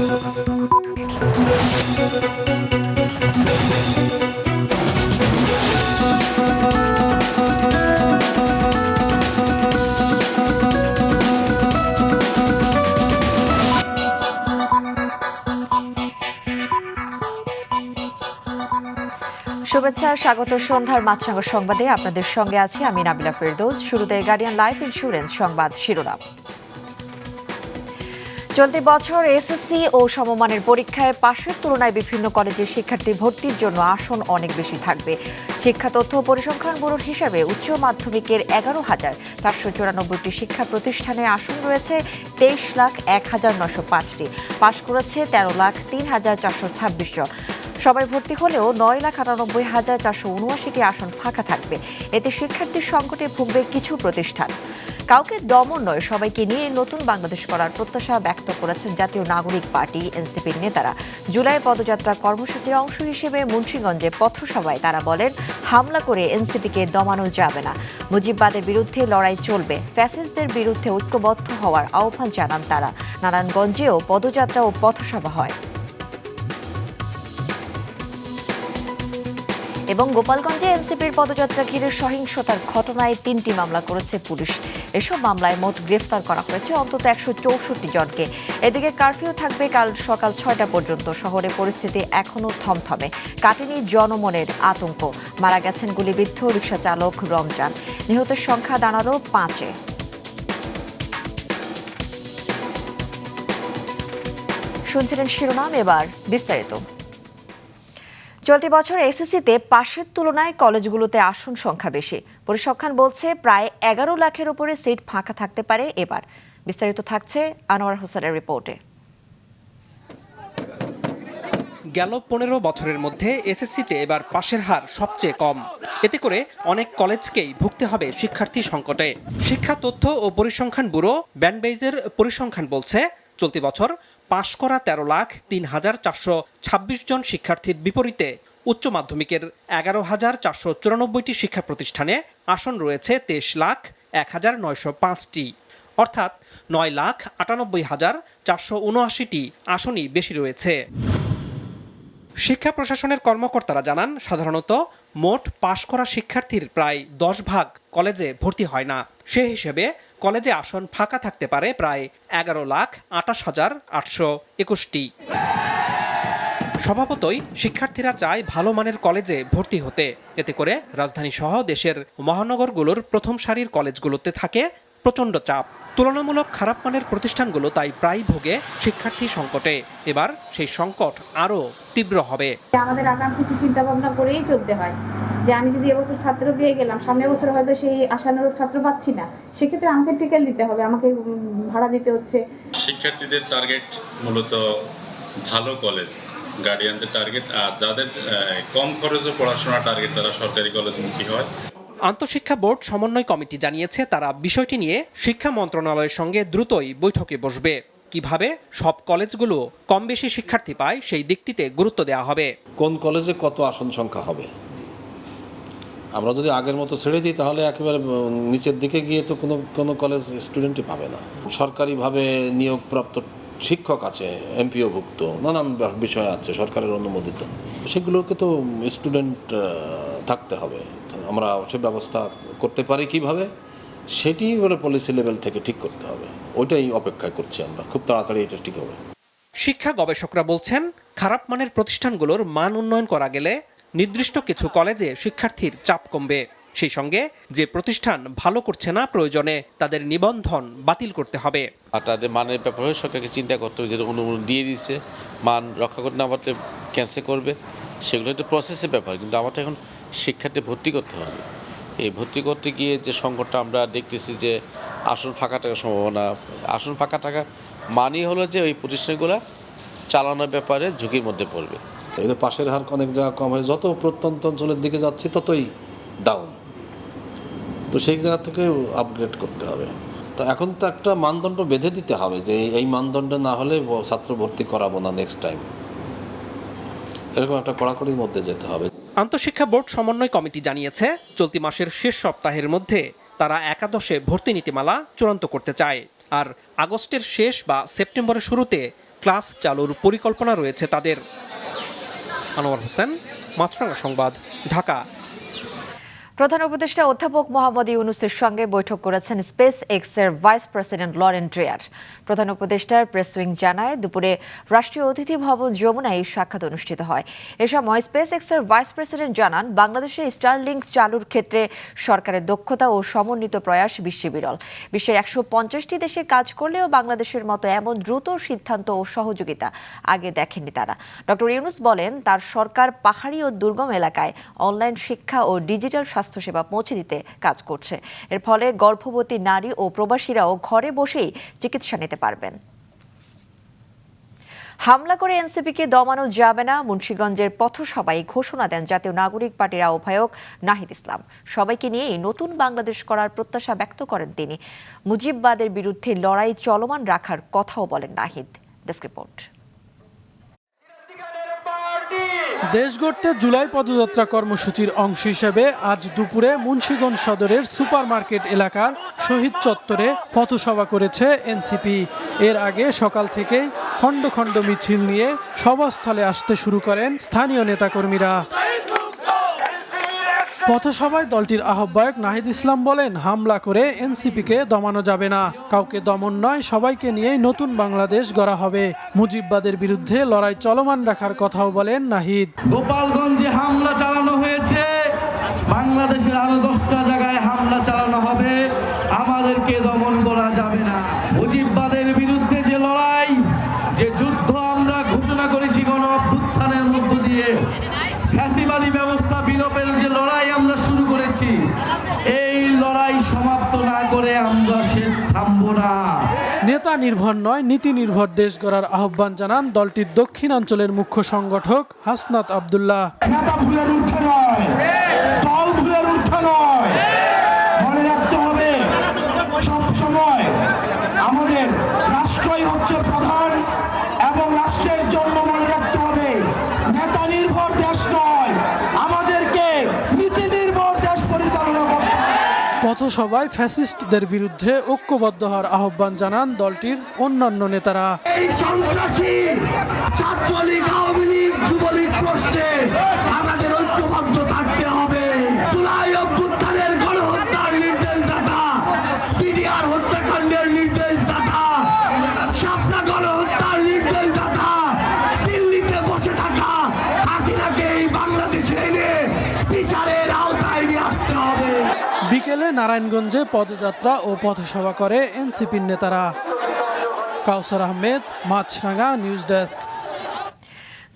শুভেচ্ছা, স্বাগত সন্ধ্যার মাছরাঙ্গ সংবাদে আপনাদের সঙ্গে আছি আমি নাবিলা ফেরদৌস। শুরুতে গার্ডিয়ান লাইফ ইন্স্যুরেন্স সংবাদ শিরোনাম। চলতি বছর এসএসসি ও সমমানের পরীক্ষায় পাশের তুলনায় বিভিন্ন কলেজের শিক্ষার্থী ভর্তির জন্য আসন অনেক বেশি থাকবে। শিক্ষা তথ্য ও পরিসংখ্যান ব্যুরোর হিসাবে উচ্চ মাধ্যমিকের 11,494টি শিক্ষা প্রতিষ্ঠানে আসন রয়েছে 23,01,905টি। পাশ করেছে 13,03,426 জন। সবাই ভর্তি হলেও 9,98,479টি আসন ফাঁকা থাকবে। এতে শিক্ষার্থীর সংকটে ভুগবে কিছু প্রতিষ্ঠান। কাউকে দমন নয়, সবাইকে নিয়ে নতুন বাংলাদেশ করার প্রত্যাশা ব্যক্ত করেছেন জাতীয় নাগরিক পার্টি এনসিপির নেতারা। জুলাই পদযাত্রা কর্মসূচির অংশ হিসেবে মুন্সিগঞ্জে পথসভায় তারা বলেন, হামলা করে এনসিপিকে দমানো যাবে না, মুজিববাদের বিরুদ্ধে লড়াই চলবে, ফ্যাসিস্টদের বিরুদ্ধে ঐক্যবদ্ধ হওয়ার আহ্বান জানান তারা। নারায়ণগঞ্জেও পদযাত্রা ও পথসভা হয়। এবং গোপালগঞ্জে এনসিপির পদযাত্রা ঘিরে সহিংসতার ঘটনায় 3টি মামলা করেছে পুলিশ। এসব মামলায় মোট গ্রেফতার করা হয়েছে অন্তত 164 জনকে। এদিকে কারফিউ থাকবে কাল সকাল 6টা পর্যন্ত। শহরে পরিস্থিতি এখনও থমথমে, কাটেনি জনমনের আতঙ্ক। মারা গেছেন গুলিবিদ্ধ রিকশা চালক রমজান। নিহতের সংখ্যা দাঁড়ালো 5-এ। শুনছিলেন শিরোনাম, এবার বিস্তারিত। চলতি বছর এসএসসিতে পাশের তুলনায় কলেজগুলোতে আসন সংখ্যা বেশি। পরিসংখ্যান বলছে প্রায় 11 লাখের উপরে সিট ফাঁকা থাকতে পারে এবার। বিস্তারিত থাকছে আনোয়ার হোসেনের রিপোর্টে। গেল 15 বছরের মধ্যে এসএসসিতে এবার পাশের হার সবচেয়ে কম। এতে করে অনেক কলেজকেই ভুগতে হবে শিক্ষার্থী সংকটে। শিক্ষা তথ্য ও পরিসংখ্যান ব্যুরো ব্যানবেইজের পরিসংখ্যান বলছে, চলতি বছর পাশ করা 13,0426 জন শিক্ষার্থীর বিপরীতে উচ্চ মাধ্যমিকের 11,494টি শিক্ষা প্রতিষ্ঠানে আসন রয়েছে 23,01,905টি, অর্থাৎ 9,98,479টি আসনই বেশি রয়েছে। শিক্ষা প্রশাসনের কর্মকর্তারা জানান, সাধারণত মোট পাশ করা শিক্ষার্থীর প্রায় 10 ভাগ কলেজে ভর্তি হয় না। সে হিসেবে কলেজে আসন ফাঁকা থাকতে পারে প্রায় 11,28,821টি। স্বভাবতই শিক্ষার্থীরা চায় ভালো মানের কলেজে ভর্তি হতে। এতে করে রাজধানী সহ দেশের মহানগরগুলোর প্রথম সারির কলেজগুলোতে থাকে প্রচণ্ড চাপ। তুলনামূলক খারাপ মানের প্রতিষ্ঠানগুলো তাই প্রায় ভোগে শিক্ষার্থী সংকটে। এবার সেই সংকট আরও তীব্র হবে। আমাদের আগাম কিছু চিন্তা ভাবনা করেই চলতে হয়, যে আমি যদি এবছর ছাত্র পেয়ে গেলাম, সামনের বছর হয়তো সেই আশানুরূপ ছাত্র পাচ্ছি না, সেক্ষেত্রে আমাকে টিকেট দিতে হবে, আমাকে ভাড়া দিতে হচ্ছে। শিক্ষার্থীদের টার্গেট মূলত ভালো কলেজ, গার্ডিয়ানদের টার্গেট, আর যাদের কম খরচে পড়াশোনার টার্গেট তারা সরকারি কলেজমুখী হয়। আন্তঃশিক্ষা বোর্ড সমন্বয় কমিটি জানিয়েছে, তারা বিষয়টি নিয়ে শিক্ষা মন্ত্রণালয়ের সঙ্গে দ্রুতই বৈঠকে বসবে। কিভাবে সব কলেজগুলো কম বেশি শিক্ষার্থী পায় সেই দিকটিতে গুরুত্ব দেওয়া হবে। কোন কলেজে কত আসন সংখ্যা হবে, আমরা যদি আগের মতো ছেড়ে দিই তাহলে একেবারে নিচের দিকে গিয়ে তো কোনো কলেজ স্টুডেন্টই পাবে না। সরকারিভাবে নিয়োগপ্রাপ্ত শিক্ষক আছে, এমপিওভুক্ত, নানান বিষয় আছে সরকারের অনুমোদিত, সেগুলোকে তো স্টুডেন্ট থাকতে হবে। আমরা সে ব্যবস্থা করতে পারি কিভাবে, সেটি এবারে পলিসি লেভেল থেকে ঠিক করতে হবে। ওইটাই অপেক্ষায় করছি আমরা, খুব তাড়াতাড়ি এটা ঠিক হবে। শিক্ষা গবেষকরা বলছেন, খারাপ মানের প্রতিষ্ঠানগুলোর মান উন্নয়ন করা গেলে নির্দিষ্ট কিছু কলেজে শিক্ষার্থীর চাপ কমবে। সেই সঙ্গে যে প্রতিষ্ঠান ভালো করছে না, প্রয়োজনে তাদের নিবন্ধন বাতিল করতে হবে। আর তাদের মানের ব্যাপারে সরকারকে চিন্তা করতে হবে, যেটা অনুমোদন দিয়ে দিচ্ছে, মান রক্ষা করতে না পারলে ক্যান্সেল করবে, সেগুলো একটা প্রসেসের ব্যাপার। কিন্তু আমাদের এখন শিক্ষার্থী ভর্তি করতে হবে। এই ভর্তি করতে গিয়ে যে সংকটটা আমরা দেখতেছি, যে আসন ফাঁকা থাকার সম্ভাবনা, আসন ফাঁকা থাকা মানেই হলো যে ওই প্রতিষ্ঠানগুলো চালানোর ব্যাপারে ঝুঁকির মধ্যে পড়বে। এদের পাশের হার অনেক জায়গা কম হয়, যত প্রত্যন্ত অঞ্চলের দিকে যাচ্ছে ততই ডাউন। তো সেই জায়গা থেকে আপগ্রেড করতে হবে। তো এখন তো একটা মানদণ্ড বেঁধে দিতে হবে, যে এই মানদণ্ড না হলে ছাত্র ভর্তি করাবো না নেক্সট টাইম, এরকম একটা কড়াকড়ির মধ্যে যেতে হবে। আন্তঃশিক্ষা বোর্ড সমন্বয় কমিটি জানিয়েছে, চলতি মাসের শেষ সপ্তাহের মধ্যে তারা একাদশে ভর্তি নীতিমালা চূড়ান্ত করতে চায়। আর আগস্টের শেষ বা সেপ্টেম্বরের শুরুতে ক্লাস চালুর পরিকল্পনা রয়েছে তাদের। আনোয়ার হোসেন, মাছরাঙা সংবাদ, ঢাকা। প্রধান উপদেষ্টা অধ্যাপক মোহাম্মদ ইউনূসের সঙ্গে বৈঠক করেছেন স্পেস এক্সের ভাইস প্রেসিডেন্ট লরেন ড্রেয়ার। প্রধান উপদেষ্টার প্রেস উইং জানায়, দুপুরে রাষ্ট্রীয় অতিথি ভবন যমুনায় এই সাক্ষাৎ অনুষ্ঠিত হয়। এ সময় স্পেস এক্সের ভাইস প্রেসিডেন্ট জানান, বাংলাদেশে স্টারলিংক চালুর ক্ষেত্রে সরকারের দক্ষতা ও সমন্বিত প্রয়াস বিশ্বে বিরল। বিশ্বের 150টি দেশে কাজ করলেও বাংলাদেশের মতো এমন দ্রুত সিদ্ধান্ত ও সহযোগিতা আগে দেখেননি তারা। ডক্টর ইউনূস বলেন, তার সরকার পাহাড়ি ও দুর্গম এলাকায় অনলাইন শিক্ষা ও ডিজিটাল স্বাস্থ্যসেবা পৌঁছে দিতে কাজ করছে। এর ফলে গর্ভবতী নারী ও প্রবাসীরাও ঘরে বসেই চিকিৎসা নিতে পারবেন। হামলা করে এনসিপিকে দমানো যাবে না, মুন্সিগঞ্জের পথসভায় ঘোষণা দেন জাতীয় নাগরিক পার্টির আহ্বায়ক নাহিদ ইসলাম। সবাইকে নিয়েই নতুন বাংলাদেশ করার প্রত্যাশা ব্যক্ত করেন তিনি। মুজিববাদের বিরুদ্ধে লড়াই চলমান রাখার কথাও বলেন নাহিদ। Desk report. দেশ গড়তে জুলাই পদযাত্রা কর্মসূচির অংশ হিসেবে আজ দুপুরে মুন্সিগঞ্জ সদরের সুপারমার্কেট এলাকার শহীদ চত্বরে পথসভা করেছে এনসিপি। এর আগে সকাল থেকেই খণ্ড খণ্ড মিছিল নিয়ে সভাস্থলে আসতে শুরু করেন স্থানীয় নেতাকর্মীরা। পথসভায় দলটির আহ্বায়ক নাহিদ ইসলাম বলেন, হামলা করে এনসিপিকে দমানো যাবে না, কাউকে দমন নয়, সবাইকে নিয়েই নতুন বাংলাদেশ গড়া হবে। মুজিববাদের বিরুদ্ধে লড়াই চলমান রাখার কথাও বলেন নাহিদ। গোপালগঞ্জে হামলা চালানো হয়েছে, বাংলাদেশের আরো 10টা জায়গায় হামলা চালানো হবে, আমাদেরকে দমন করা যাবে না। মুজিববাদের বিরুদ্ধে যে লড়াই, যে যুদ্ধ আমরা ঘোষণা করেছি গণ অভ্যুত্থানের মধ্য দিয়ে, ফ্যাসিবাদী ব্যবস্থা বিলোপের যে লড়াই আমরা শুরু করেছি, এই লড়াই সমাপ্ত না করে আমরা শেষ থামব না। নেতা নির্ভর নয়, নীতি নির্ভর দেশ গড়ার আহ্বান জানান দলটির দক্ষিণাঞ্চলের মুখ্য সংগঠক হাসনাত আব্দুল্লাহ। নেতা ভুলের ঊর্ধ্বে নয়, দল ভুলের ঊর্ধ্বে নয়, মনে রাখতে হবে সব সময় আমাদের রাষ্ট্রই হচ্ছে প্রধান, এবং রাষ্ট্রের জন্য মনে রাখতে হবে নেতা নির্ভর দেশ নয়, আমাদেরকে নীতি নির্ভর দেশ পরিচালনা করতে হবে। পথসভায় ফ্যাসিস্টদের বিরুদ্ধে ঐক্যবদ্ধ হওয়ার আহ্বান জানান দলটির অন্যান্য নেতারা। এই সন্ত্রাসী ছাত্রলীগ, আওয়ামী লীগ, যুবলীগ প্রশ্নে আমাদের ঐক্যবদ্ধ থাকতে হবে। জুলাই অভ্যুত্থানের গণহত্যার নির্দেশদাতা, পিডিআর হত্যাকাণ্ডের নির্দেশদাতা, শাপলা গণহত্যার নির্দেশদাতা, দিল্লিতে বসে থাকা হাসিনাকে এই বাংলাদেশে এনে বিচারের আওতায় নিয়ে আসতে হবে। বিকেলে নারায়ণগঞ্জে পদযাত্রা ও পথসভা করে এনসিপির নেতারা। কাউসার আহমেদ, মাছরাঙা, নিউজ ডেস্ক।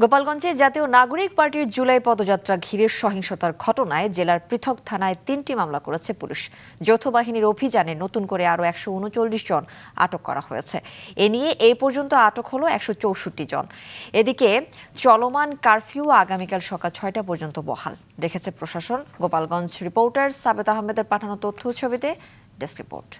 গোপালগঞ্জে জাতীয় নাগরিক পার্টির জুলাই পদযাত্রা ঘিরে সহিংসতার ঘটনায় জেলার পৃথক থানায় 3টি মামলা করেছে পুলিশ। যৌথ বাহিনীর অভিযানে নতুন করে আরও 139 জন আটক করা হয়েছে। এ নিয়ে এই পর্যন্ত আটক হলো 164 জন। এদিকে চলমান কারফিউ আগামীকাল সকাল 6টা পর্যন্ত বহাল রেখেছে প্রশাসন। গোপালগঞ্জ রিপোর্টার সাবেত আহমেদের পাঠানো তথ্য ছবিতে ডেস্ক রিপোর্ট।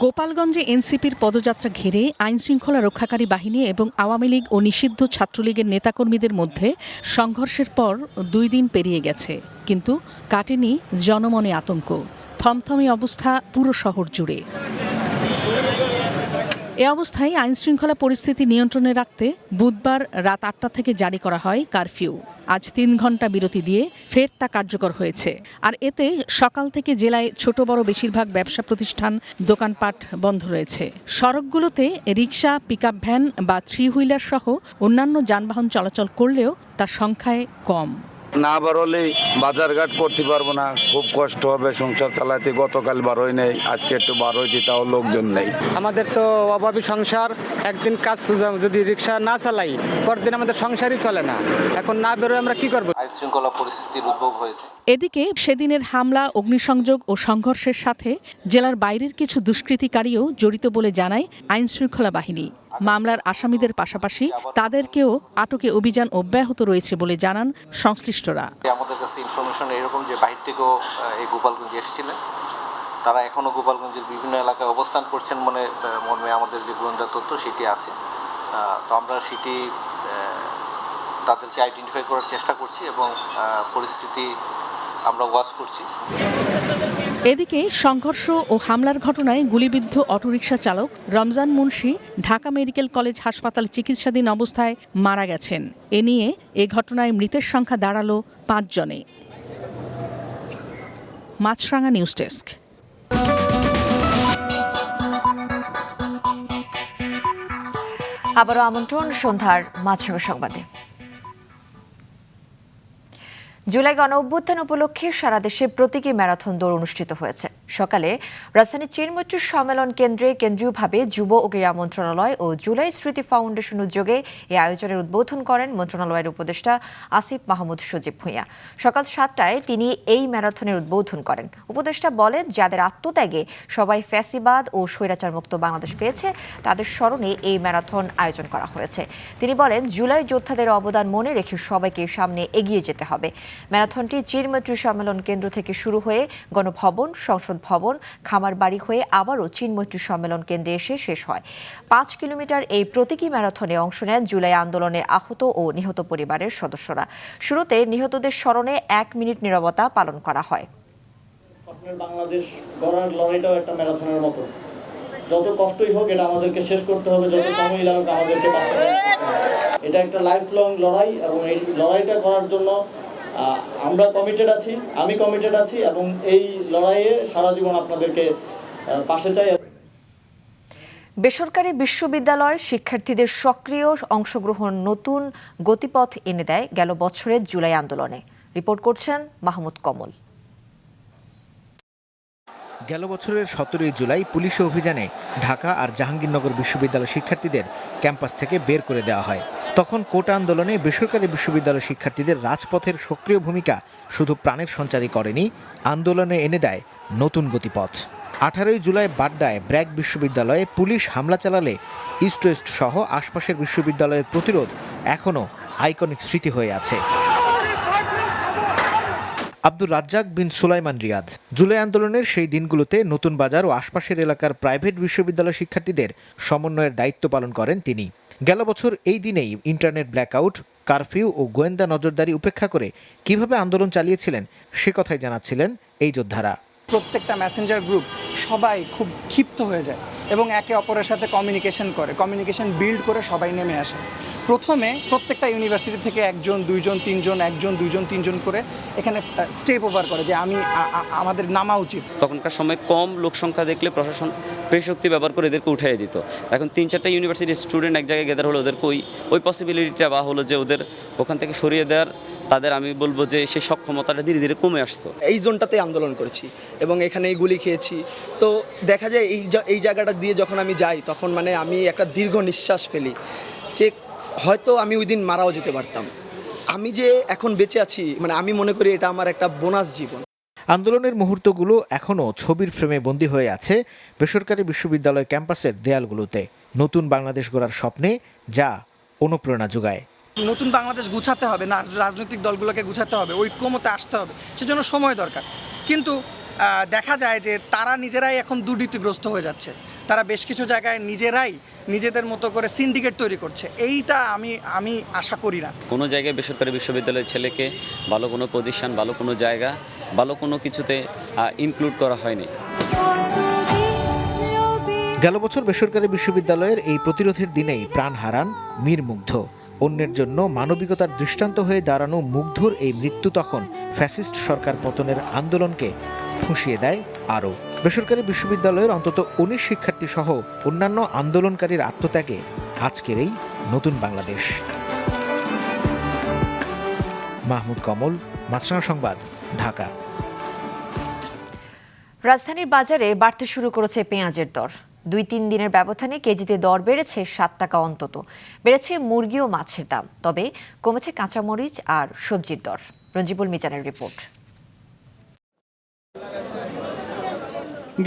গোপালগঞ্জে এনসিপির পদযাত্রা ঘিরে আইনশৃঙ্খলা রক্ষাকারী বাহিনী এবং আওয়ামী লীগ ও নিষিদ্ধ ছাত্রলীগের নেতাকর্মীদের মধ্যে সংঘর্ষের পর 2 দিন পেরিয়ে গেছে, কিন্তু কাটেনি জনমনে আতঙ্ক। থমথমে অবস্থা পুরো শহর জুড়ে। এ অবস্থায় আইনশৃঙ্খলা পরিস্থিতি নিয়ন্ত্রণে রাখতে বুধবার রাত 8টা থেকে জারি করা হয় কারফিউ। আজ 3 ঘন্টা বিরতি দিয়ে ফের তা কার্যকর হয়েছে। আর এতে সকাল থেকে জেলায় ছোট বড় বেশিরভাগ ব্যবসা প্রতিষ্ঠান, দোকানপাট বন্ধ রয়েছে। সড়কগুলোতে রিকশা, পিকআপ ভ্যান বা 3 হুইলার সহ অন্যান্য যানবাহন চলাচল করলেও তার সংখ্যায় কম। না বাড়লে বাজারঘাট করতে পারবো না, খুব কষ্ট হবে সংসার চালাতে। গতকাল বারোই নেই, আজকে একটু বারোইতে, তাও লোকজন নেই। আমাদের তো অভাবী সংসার, একদিন কাজ যদি রিক্সা না চালাই পরদিন আমাদের সংসারই চলে না। এখন না বেরোয় আমরা কি করবো? আইনশৃঙ্খলা পরিস্থিতির উদ্ভব হয়েছে। এদিকে সেদিনের হামলা, অগ্নিসংযোগ ও সংঘর্ষের সাথে জেলার বাইরের কিছু দুষ্কৃতিকারীও জড়িত বলে জানায় আইনশৃঙ্খলা বাহিনী। মামলার আসামিদের পাশাপাশি তাদেরকেও আটকে অভিযান অব্যাহত রয়েছে বলে জানান সংশ্লিষ্টরা। আমাদের কাছে ইনফরমেশন এরকম যে বাইরে থেকেও এই গোপালগঞ্জে এসেছিলেন, তারা এখনো গোপালগঞ্জের বিভিন্ন এলাকায় অবস্থান করছেন মর্মে আমাদের যে গোয়েন্দা তথ্য সেটি আছে। তো আমরা সেটি তাদেরকে আইডেন্টিফাই করার চেষ্টা করছি এবং পরিস্থিতি আমরা ওয়াচ করছি। এদিকে সংঘর্ষ ও হামলার ঘটনায় গুলিবিদ্ধ অটোরিকশা চালক রমজান মুন্সি ঢাকা মেডিকেল কলেজ হাসপাতালে চিকিৎসাধীন অবস্থায় মারা গেছেন। এ নিয়ে এ ঘটনায় মৃতের সংখ্যা দাঁড়ালো 5 জনে। মাছরাঙা নিউজ ডেস্ক। আবারও আমন্ত্রণ সন্ধ্যার মাছরাঙা সংবাদে। জুলাই গণ অভ্যুত্থান উপলক্ষে সারা দেশে প্রতীকী ম্যারাথন দৌড় অনুষ্ঠিত হয়েছে। সকালে রাজধানীর চীনমৈত্রী সম্মেলন কেন্দ্রে কেন্দ্রীয়ভাবে যুব ও ক্রীড়া মন্ত্রণালয় ও জুলাই স্মৃতি ফাউন্ডেশন উদ্যোগে এই আয়োজনের উদ্বোধন করেন মন্ত্রণালয়ের উপদেষ্টা আসিফ মাহমুদ সজীব ভূঁইয়া। সকাল 7টায় তিনি এই ম্যারাথনের উদ্বোধন করেন। উপদেষ্টা বলেন, যাদের আত্মত্যাগে সবাই ফ্যাসিবাদ ও স্বৈরাচার মুক্ত বাংলাদেশ পেয়েছে তাদের স্মরণে এই ম্যারাথন আয়োজন করা হয়েছে। তিনি বলেন, জুলাই যোদ্ধাদের অবদান মনে রেখে সবাইকে সামনে এগিয়ে যেতে হবে। ম্যারাথনটি চীনমৈত্রী সম্মেলন কেন্দ্র থেকে শুরু হয়ে গণভবন, সংসদ ভবন, খামারবাড়ি হয়ে আবারও চীনমৈত্রী সম্মেলন কেন্দ্রে এসে শেষ হয়। 5 কিলোমিটার এই প্রতীকী ম্যারাথনে অংশ নেন জুলাই আন্দোলনে আহত ও নিহত পরিবারের সদস্যরা। শুরুতে নিহতদের স্মরণে 1 মিনিট নীরবতা পালন করা হয়। স্বপ্নের বাংলাদেশ গড়ার লড়াইটাও একটা ম্যারাথনের মতো। যত কষ্টই হোক এটা আমাদেরকে শেষ করতে হবে, যত সময় লাগুক আমাদেরকে বাস্তবায়ন করতে হবে। এটা একটা লাইফ লং লড়াই এবং এই লড়াইটা করার জন্য আমরা কমিটেড আছি, আমি কমিটেড আছি এবং এই লড়াইয়ে সারা জীবন আপনাদেরকে পাশে চাই। বেসরকারি বিশ্ববিদ্যালয়ের শিক্ষার্থীদের সক্রিয় অংশগ্রহণ নতুন গতিপথ এনে দেয় গেল বছরের জুলাই আন্দোলনে। রিপোর্ট করছেন মাহমুদ কমল। গেল বছরের 17 জুলাই পুলিশ অভিযানে ঢাকা আর জাহাঙ্গীরনগর বিশ্ববিদ্যালয় শিক্ষার্থীদের ক্যাম্পাস থেকে বের করে দেওয়া হয়। তখন কোটা আন্দোলনে বেসরকারি বিশ্ববিদ্যালয় শিক্ষার্থীদের রাজপথের সক্রিয় ভূমিকা শুধু প্রাণের সঞ্চারই করেনি, আন্দোলনে এনে দেয় নতুন গতিপথ। 18 জুলাই বাড্ডায় ব্র্যাক বিশ্ববিদ্যালয়ে পুলিশ হামলা চালালে ইস্ট ওয়েস্ট সহ আশপাশের বিশ্ববিদ্যালয়ের প্রতিরোধ এখনও আইকনিক স্মৃতি হয়ে আছে। আব্দুর রাজ্জাক বিন সুলাইমান রিয়াদ। জুলাই আন্দোলনের সেই দিনগুলোতে নতুন বাজার ও আশপাশের এলাকার প্রাইভেট বিশ্ববিদ্যালয় শিক্ষার্থীদের সমন্বয়ের দায়িত্ব পালন করেন তিনি। গেল বছর এই দিনেই ইন্টারনেট ব্ল্যাকআউট, কারফিউ ও গোয়েন্দা নজরদারি উপেক্ষা করে কিভাবে আন্দোলন চালিয়েছিলেন সে কথাই জানাচ্ছিলেন এই যোদ্ধারা। প্রত্যেকটা মেসেঞ্জার গ্রুপ সবাই খুব ক্ষিপ্ত হয়ে যায় এবং একে অপরের সাথে কমিউনিকেশন বিল্ড করে সবাই নেমে আসে। প্রথমে প্রত্যেকটা ইউনিভার্সিটি থেকে 1 জন 2 জন 3 জন 1 জন 2 জন 3 জন করে এখানে স্টেপ ওভার করে যে আমাদের নামা উচিত। তখনকার সময় কম লোক সংখ্যা দেখলে প্রশাসন শক্তি ব্যবহার করে এদেরকে উঠিয়ে দিত। এখন 3-4টা ইউনিভার্সিটির স্টুডেন্ট এক জায়গায় গেদার হলো, ওদেরকে ওই পসিবিলিটিটা বা হলো যে ওদের ওখান থেকে সরিয়ে দেওয়ার তাদের আমি বলবো যে সেই সক্ষমতাটা ধীরে ধীরে কমে আসতো। এই জোনটাতে আন্দোলন করেছি এবং এখানে এই গুলি খেয়েছি। তো দেখা যায় এই জায়গাটা দিয়ে যখন আমি যাই তখন মানে আমি একটা দীর্ঘ নিঃশ্বাস ফেলি যে হয়তো আমি ওই দিন মারাও যেতে পারতাম। আমি যে এখন বেঁচে আছি মানে আমি মনে করি এটা আমার একটা বোনাস জীবন। আন্দোলনের মুহূর্তগুলো এখনও ছবির ফ্রেমে বন্দী হয়ে আছে বেসরকারি বিশ্ববিদ্যালয় ক্যাম্পাসের দেয়ালগুলোতে, নতুন বাংলাদেশ গড়ার স্বপ্নে যা অনুপ্রেরণা যোগায়। নতুন বাংলাদেশ গুছাতে হবে না, রাজনৈতিক দলগুলোকে গুছাতে হবে, ঐক্যমতে আসতে হবে, সেজন্য সময় দরকার। কিন্তু দেখা যায় যে তারা নিজেরাই এখন দুর্নীতিগ্রস্ত হয়ে যাচ্ছে। তারা বেশ কিছু জায়গায় নিজেরাই নিজেদের মতো করে সিন্ডিকেট তৈরি করছে। এইটা আমি আশা করি না। কোনো জায়গায় বেসরকারি বিশ্ববিদ্যালয়ের ছেলেকে ভালো কোনো পজিশন, ভালো কোনো জায়গা, ভালো কোনো কিছুতে ইনক্লুড করা হয়নি। গেল বছর বেসরকারি বিশ্ববিদ্যালয়ের এই প্রতিরোধের দিনেই প্রাণ হারান মীর মুগ্ধ। অন্যের জন্য মানবিকতার দৃষ্টান্ত হয়ে দাঁড়ানো মুগ্ধর এই মৃত্যু তখন ফ্যাসিস্ট সরকার পতনের আন্দোলনকে ফুঁসিয়ে দেয় আরও। বেসরকারি বিশ্ববিদ্যালয়ের অন্তত 19 শিক্ষার্থী সহ অন্যান্য আন্দোলনকারীর আত্মত্যাগে আজকের এই নতুন বাংলাদেশ। মাহমুদ কমল, মাছরাঙা সংবাদ, ঢাকা। রাজধানীর বাজারে বাড়তে শুরু করেছে পেঁয়াজের দর। 2-3 দিনের ব্যবধানে কেজিতে দর বেড়েছে 7 টাকা অন্তত। বেড়েছে মুরগি ও মাছের দাম, তবে কমেছে কাঁচামরিচ আর সবজির দর। রঞ্জিবুল মিজানের রিপোর্ট।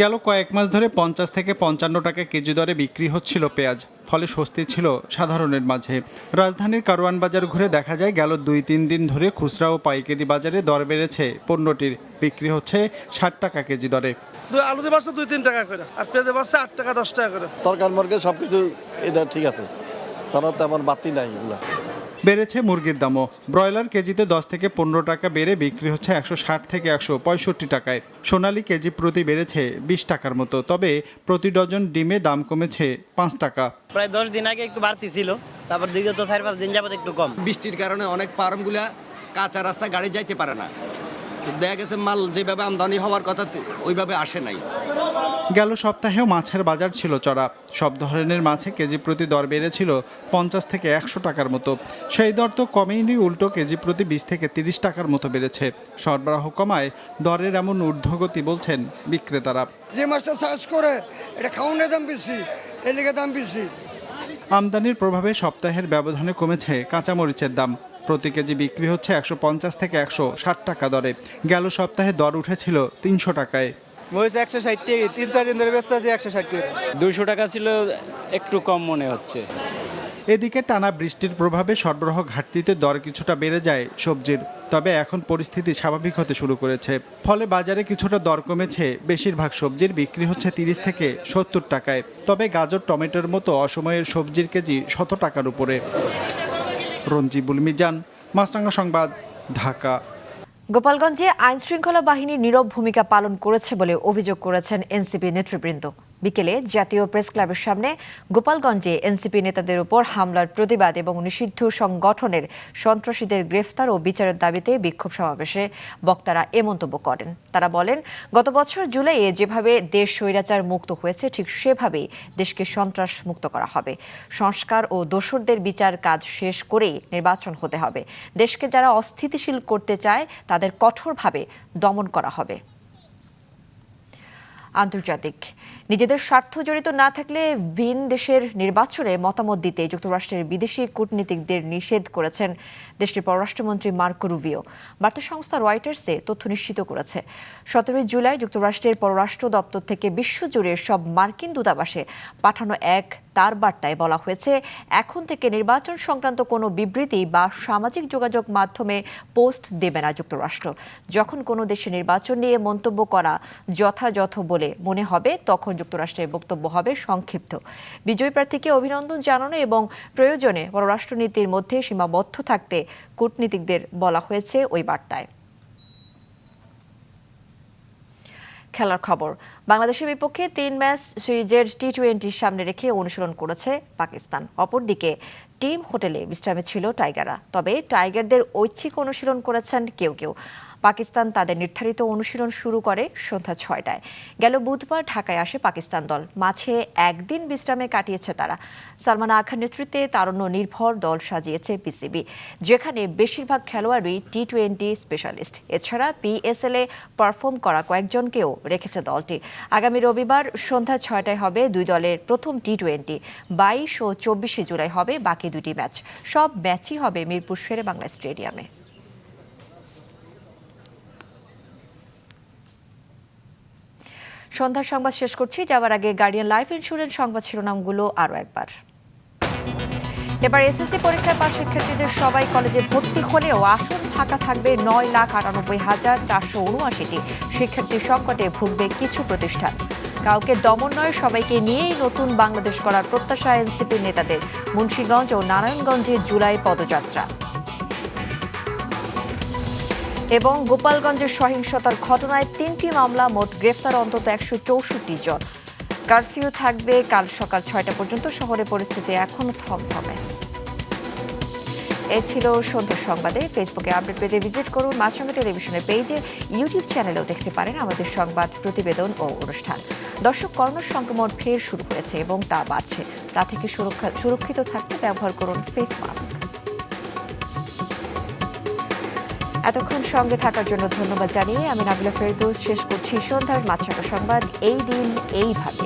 গেল কয়েক মাস ধরে 50 থেকে 55 টাকা কেজি দরে বিক্রি হচ্ছিল পেঁয়াজ, ফলে স্বস্তি ছিল সাধারণের মাঝে। রাজধানীর কারওয়ান বাজার ঘুরে দেখা যায় গেল 2-3 দিন ধরে খুচরা ও পাইকারি বাজারে দর বেড়েছে। পণ্যটির বিক্রি হচ্ছে 60 টাকা কেজি দরে। আলুতে বাড়ছে 2-3 টাকা করে, আর পেঁয়াজে বাড়ছে 8 টাকা 10 টাকা করে। তরকারি মর্গে সবকিছু এটা ঠিক আছে, কারণ তেমন বাড়তি নাই এগুলা। বেড়েছে মুরগির দামও। ব্রয়লার কেজিতে 10 থেকে 15 টাকা বেড়ে বিক্রি হচ্ছে 160 থেকে 165 টাকায়। সোনালী কেজি প্রতি বেড়েছে 20 টাকার মতো, তবে প্রতি ডজন ডিমে দাম কমেছে 5 টাকা। প্রায় 10 দিন আগে একটু বাড়তি ছিল, তারপর বিগত 4-5 দিন যাবত একটু কম। বৃষ্টির কারণে অনেক ফার্মগুলা কাঁচা রাস্তা গাড়ি যাইতে পারে না, দেখা গেছে মাল যেভাবে আমদানি হওয়ার কথা ওইভাবে আসে নাই। গেল সপ্তাহেও মাছের বাজার ছিল চড়া। সব ধরনের মাছে কেজি প্রতি দর বেড়েছিল 50 থেকে 100 টাকার মতো। সেই দর তো কমেইনি, উল্টো কেজি প্রতি 20 থেকে 30 টাকার মতো বেড়েছে। সরবরাহ কমায় দরের এমন ঊর্ধ্বগতি বলছেন বিক্রেতারা। যে মাছটা চাষ করে এটা খাওয়ানোর দাম বেশি, এর লিগে দাম বেশি। আমদানির প্রভাবে সপ্তাহের ব্যবধানে কমেছে কাঁচামরিচের দাম। প্রতি কেজি বিক্রি হচ্ছে 150 থেকে 160 টাকা দরে। গেল সপ্তাহে দর উঠেছিল 300 টাকায়। মরিচ 160 টাকা, 3-4 দিন ধরে ব্যস্ত আছে 160 টাকা। 200 টাকা ছিল, একটু কম মনে হচ্ছে। এদিকে টানা বৃষ্টির প্রভাবে সরবরাহ ঘাটতিতে দর কিছুটা বেড়ে যায় সবজির, তবে এখন পরিস্থিতি স্বাভাবিক হতে শুরু করেছে। ফলে বাজারে কিছুটা দর কমেছে। বেশিরভাগ সবজির বিক্রি হচ্ছে 30 থেকে 70 টাকায়, তবে গাজর, টমেটোর মতো অসময়ের সবজির কেজি 100 টাকার উপরে। রঞ্জিবুল মিজান, মাছরাঙা সংবাদ, ঢাকা। গোপালগঞ্জে আইনশৃঙ্খলা বাহিনী নীরব ভূমিকা পালন করেছে বলে অভিযোগ করেছেন এনসিপি নেতৃবৃন্দ। বিকেলে জাতীয় প্রেস ক্লাবের সামনে গোপালগঞ্জে এনসিপি নেতাদের উপর হামলার প্রতিবাদ এবং নিষিদ্ধ সংগঠনের সন্ত্রাসীদের গ্রেফতার ও বিচারের দাবিতে বিক্ষোভ সমাবেশে বক্তারা এ মন্তব্য করেন। তারা বলেন, গত বছর জুলাইয়ে যেভাবে দেশ স্বৈরাচার মুক্ত হয়েছে ঠিক সেভাবেই দেশকে সন্ত্রাস মুক্ত করা হবে। সংস্কার ও দোসরদের বিচার কাজ শেষ করেই নির্বাচন হতে হবে। দেশকে যারা অস্থিতিশীল করতে চায় তাদের কঠোরভাবে দমন করা হবে। আন্তর্জাতিক, নিজেদের স্বার্থ জড়িত না থাকলে ভিন দেশের নির্বাচনে মতামত দিতে যুক্তরাষ্ট্রের বিদেশি কূটনীতিকদের নিষেধ করেছেন দেশটির পররাষ্ট্রমন্ত্রী মার্কো রুবিও। বার্তা সংস্থা রয়টার্সে তথ্য নিশ্চিত করেছে। 17 জুলাই যুক্তরাষ্ট্রের পররাষ্ট্র দপ্তর থেকে বিশ্বজুড়ে সব মার্কিন দূতাবাসে পাঠানো এক তার বার্তায় বলা হয়েছে, এখন থেকে নির্বাচন সংক্রান্ত কোনো বিবৃতি বা সামাজিক যোগাযোগ মাধ্যমে পোস্ট দেবে না যুক্তরাষ্ট্র। যখন কোনো দেশের নির্বাচন নিয়ে মন্তব্য করা যথাযথ বলে মনে হবে তখন যুক্তরাষ্ট্রের বক্তব্য হবে সংক্ষিপ্ত। বিজয়ী প্রার্থীকে অভিনন্দন জানানো এবং প্রয়োজনে পররাষ্ট্রনীতির মধ্যে সীমাবদ্ধ থাকতে কূটনীতিকদের বলা হয়েছে ওই বার্তায়। খেলার খবর, বাংলাদেশের বিপক্ষে 3 ম্যাচ সিরিজের টি-20 সামনে রেখে অনুশীলন করেছে পাকিস্তান। অপরদিকে টিম হোটেলে বিশ্রামে ছিল টাইগাররা, তবে টাইগারদের ঐচ্ছিক অনুশীলন করেছেন কেউ কেউ। পাকিস্তান তাদের নির্ধারিত অনুশীলন শুরু করে সন্ধ্যা 6টায়। গেল বুধবার ঢাকায় আসে পাকিস্তান দল। মাঝে একদিন বিশ্রামে কাটিয়েছে তারা। সালমান আখার নেতৃত্বে তারুণ্য নির্ভর দল সাজিয়েছে পিসিবি, যেখানে বেশিরভাগ খেলোয়াড়ই টি-20 স্পেশালিস্ট। এছাড়া পিএসএল-এ পারফর্ম করা কয়েকজনকেও রেখেছে দলটি। আগামী রবিবার সন্ধ্যা 6টায় হবে দুই দলের প্রথম টি-20। 22 ও 24 জুলাই হবে বাকি দুটি ম্যাচ। সব ম্যাচই হবে মিরপুর শেরেবাংলা স্টেডিয়ামে। সন্ধ্যার সংবাদ শেষ করছি। যাওয়ার আগে গার্ডিয়ান লাইফ ইন্স্যুরেন্স সংবাদ শিরোনামগুলো আরও একবার। এবার এসএসসি পরীক্ষায় পাস শিক্ষার্থীদের সবাই কলেজে ভর্তি হলেও আসন ফাঁকা থাকবে 9,98,479টি। শিক্ষার্থীর সংকটে ভুগবে কিছু প্রতিষ্ঠান। কাউকে দমন নয়, সবাইকে নিয়েই নতুন বাংলাদেশ গড়ার প্রত্যাশা এনসিপির নেতাদের। মুন্সিগঞ্জ ও নারায়ণগঞ্জে জুলাই পদযাত্রা। এবং গোপালগঞ্জের সহিংসতার ঘটনায় 3টি মামলা, মোট গ্রেফতার অন্তত 164 জন। কারফিউ থাকবে কাল সকাল 6টা পর্যন্ত। শহরে পরিস্থিতি এখনো থমথমে। এ ছিল সন্ধ্যার সংবাদে। ফেসবুকে আপডেট পেতে ভিজিট করুন। মাছরাঙা টেলিভিশনের পেজে, ইউটিউব চ্যানেলেও দেখতে পারেন আমাদের সংবাদ, প্রতিবেদন ও অনুষ্ঠান। দর্শক, করোনার সংক্রমণ ফের শুরু হয়েছে এবং তা বাড়ছে। তা থেকে সুরক্ষিত থাকতে ব্যবহার করুন ফেস মাস্ক। এতক্ষণ সঙ্গে থাকার জন্য ধন্যবাদ জানিয়ে আমি নাবিলা ফেরদৌস শেষ করছি সন্ধ্যার মাছরাঙা সংবাদ। এই দিন এইভাবে।